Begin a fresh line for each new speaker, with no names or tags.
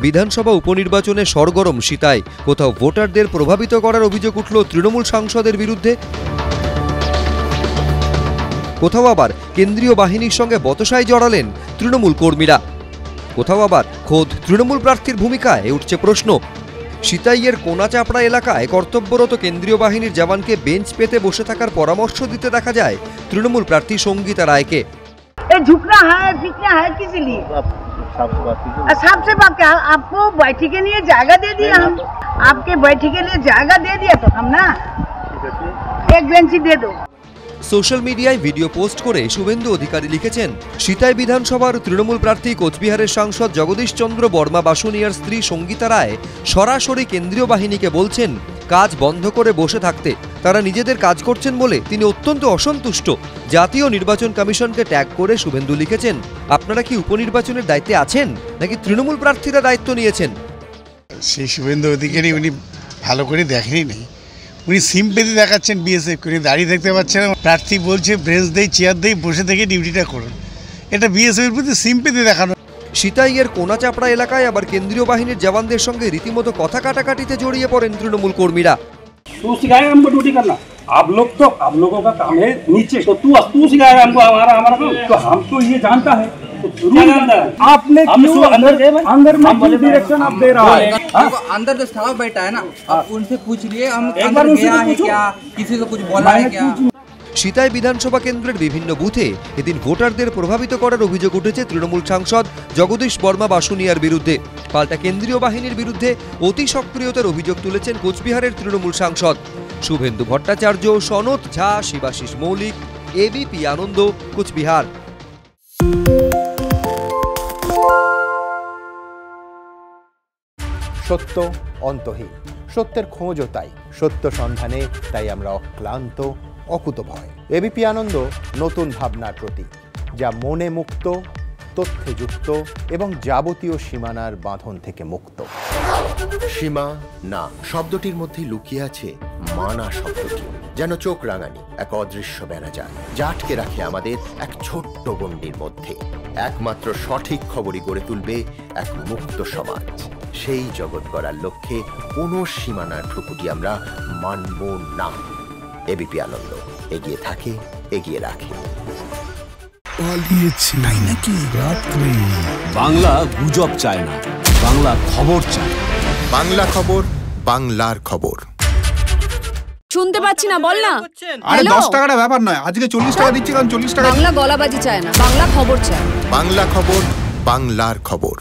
বিধানসভা উপনির্বাচনে সরগরম সিতাই। কোথাও ভোটারদের প্রভাবিত করার অভিযোগ উঠল তৃণমূল সাংসদের বিরুদ্ধে, কোথাও আবার কেন্দ্রীয় বাহিনীর সঙ্গে বচসায় জড়ালেন তৃণমূল কর্মীরা, কোথাও আবার খোদ তৃণমূল প্রার্থীর ভূমিকায় উঠছে প্রশ্ন। সিতাইয়ের কোনাচাপড়া এলাকায় কর্তব্যরত কেন্দ্রীয় বাহিনীর জওয়ানকে বেঞ্চ পেতে বসে থাকার পরামর্শ দিতে দেখা যায় তৃণমূল প্রার্থী সঙ্গীতা রায়কে।
झुकना है पीछना है किस लिए? सबसे बात क्या, आपको बैठी के लिए जगह दे दिया, हम आपके बैठी के लिए जगह दे दिया तो हम ना एक बेंच दे दो।
সোশ্যাল মিডিয়ায় ভিডিও পোস্ট করে শুভেন্দু অধিকারী লিখেছেন, সিতাই বিধানসভার তৃণমূল প্রার্থী কোচবিহারের সাংসদ জগদীশ চন্দ্র বর্মা বাসুনিয়ার স্ত্রী সঙ্গীতা রায় সরাসরি কেন্দ্রীয় বাহিনীকে বলছেন কাজ বন্ধ করে বসে থাকতে। তারা নিজেদের কাজ করছেন বলে তিনি অত্যন্ত অসন্তুষ্ট। জাতীয় নির্বাচন কমিশনকে ট্যাগ করে শুভেন্দু লিখেছেন, আপনারা কি উপনির্বাচনের দায়িত্বে আছেন নাকি তৃণমূল প্রার্থীরা দায়িত্ব নিয়েছেন?
সেই শুভেন্দু অধিকারী উনি ভালো করে দেখেনি নেই, উনি সিম্পেথি দেখাচ্ছেন বিএসএফ করে, দাঁড়িয়ে দেখতে পাচ্ছেন না। প্রার্থী বলছে ব্রেঞ্চ দেই চেয়ার দেই বসে থেকে ডিউটিটা করুন, এটা বিএসএফের প্রতি সিম্পেথি দেখানো।
সিতাইয়ের কোনাচাপড়া এলাকায় আবার কেন্দ্রীয় বাহিনীর জওয়ানদের সঙ্গে রীতিমতো কথা কাটাকাটিতে জড়িয়ে পড়েন তৃণমূল কর্মীরা।
तू सिखाएगा हमको ड्यूटी करना, आप लोगों का काम है नीचे, तो तू सिखाएगा हमको हमारा काम, तो हम तो ये जानता है। आपने अंदर में डायरेक्शन आप दे रहा है,
अंदर जो स्टाफ बैठा है ना, आप उनसे पूछ लिए हम अंदर गया है क्या, किसी को कुछ बोला है क्या?
সিতাই বিধানসভা কেন্দ্রের বিভিন্ন বুথে এদিন ভোটারদের প্রভাবিত করার অভিযোগ উঠেছে তৃণমূল সাংসদ জগদীশ বর্মা বাসুনিয়ার বিরুদ্ধে। পাল্টা কেন্দ্রীয় বাহিনীর বিরুদ্ধে অতি সক্রিয়তার অভিযোগ তুলেছেন কোচবিহারের তৃণমূল সাংসদ শুভেন্দু ভট্টাচার্য, সনত ঝা, শিবাশিস মৌলিক, এবিপি আনন্দ, কোচবিহার।
সত্য অন্তহীন, সত্যের খোঁজও তাই, সত্য সন্ধানে তাই আমরা অক্লান্ত, অকুতভয়। এবিপি আনন্দ নতুন ভাবনার প্রতীক, যা মনে মুক্ত, তথ্যে যুক্ত এবং যাবতীয় সীমানার বাঁধন থেকে মুক্ত। সীমা না শব্দটির মধ্যে লুকিয়ে আছে মানা শব্দটি, যেন চোখ রাঙানি এক অদৃশ্য বেড়াজাল, যা আটকে রাখে আমাদের এক ছোট্ট গণ্ডির মধ্যে। একমাত্র সঠিক খবরই গড়ে তুলবে এক মুক্ত সমাজ। সেই জগৎ গড়ার লক্ষ্যে কোনো সীমানার ঠুকুটি আমরা মানব না। এবিপি আনন্দ এগিয়ে থাকে, এগিয়ে রাখে।
বাংলা গুজব চায় না, বাংলা খবর চায়।
বাংলা খবর, বাংলার খবর।
শুনতে পাচ্ছি না, বল না।
আরে 10 টাকাটা ব্যাপার নয়, আজকে 40 টাকা দিচ্ছি, কারণ 40 টাকা।
বাংলা গলাবাজি চায় না, বাংলা খবর চায়।
বাংলা খবর, বাংলার খবর।